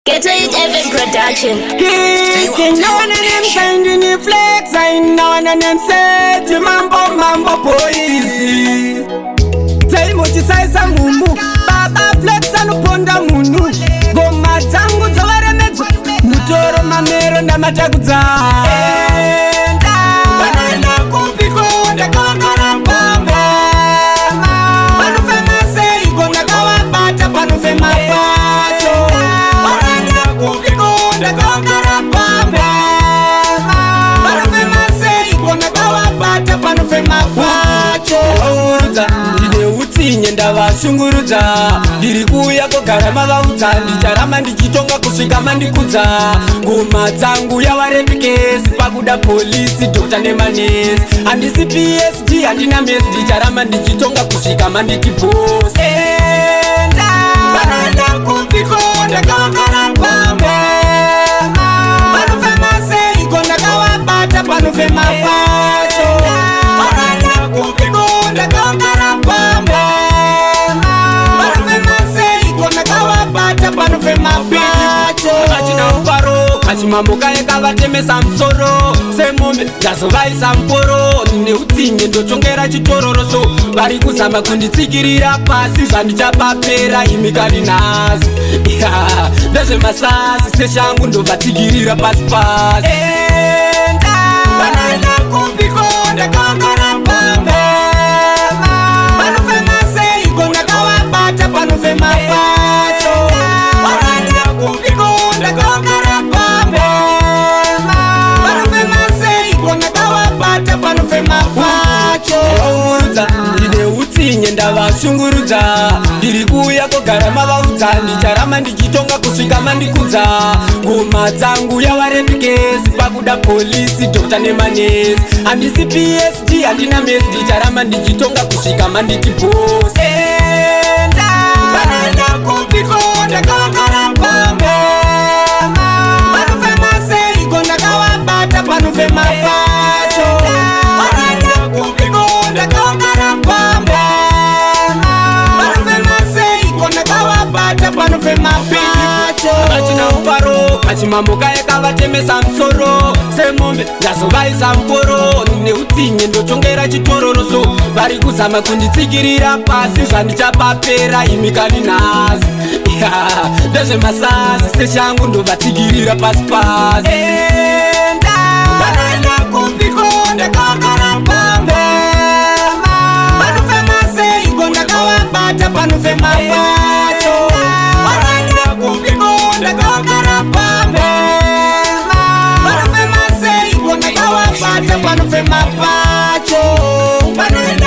Get to it, Evan Production. Kicking on and them sending the flex. I know and them say to mambo poisi. Tell him what you say, some mumu. Baba flex and uponda munu. Go matangu taware mezu. Mutoro mamero na mataguza. Banana kupiko de kakara pamba. Panufema say gonna go abata panufema pacho. Kupikunda kakara pamba. Panufema say gonna go abata panufema pacho. Shunguruza, ndine utsinye ndavashunguruza. Ndiri kuuya kogarama vauta. Ndicharama ndichitonga kusvika mandikudza. Ngoma dzangu yavarepikesi pakuda polisi Dr. nemanesi. Handisi PSG handina mesi. Ndicharama ndichitonga kusvika manditi boss. Banana kupikunda kakara pamba. Panufema say gonna go abata panufema pacho. Banana kupikunda kakara pamba. Panufema say gonna go abata panufema pacho. Machina ufaro, machimambo kaye kavatemesa msoro. Semombe, ndazovaisa mporo. Nine utsinye ndochongera chitororoso. Vari kuzama kunditsikirira pasi. Zvandichapapera imikani nasi. Ndezvemasasi seshangu ndovatsikirira pasi pasi. Banana kupikunda kakara pamba. Panufema say gonna go abata panufema pacho. Banana kupikunda kakara pamba. Panufema say gonna go abata panufema pacho. Shunguruza, ndine utsinye ndavashungurudza. Ndiri kuuya kogarama vaudza. Ndicharama ndichitonga kusvika mandikudza. Ngoma dzangu yavarepikesi pakuda polisi Dr. nemanesi. Handisi PSG handina mesi. Ndicharama ndichitonga kusvika manditi boss. Banana kupikunda kakara pamba. Panufema say gonna go abata panufema pacho. Banana kupikunda kakara pamba. Panufema say gonna go abata panufema pacho. Machina ufaro, machimambo kaye kavatemesa msoro. Semombe, ndazovaisa mporo. Nine utsinye ndochongera chitororoso. Vari kuzama kunditsikirira pasi. Zvandichapapera imikani nasi. Ndezvemasasi seshangu ndovatsikirira pasi pasi. Banana kupikunda kakara pamba. Panufema say gonna go abata panufema pacho. Banana kupikunda kakara pamba. Panufema say gonna go abata panufema pacho. Banana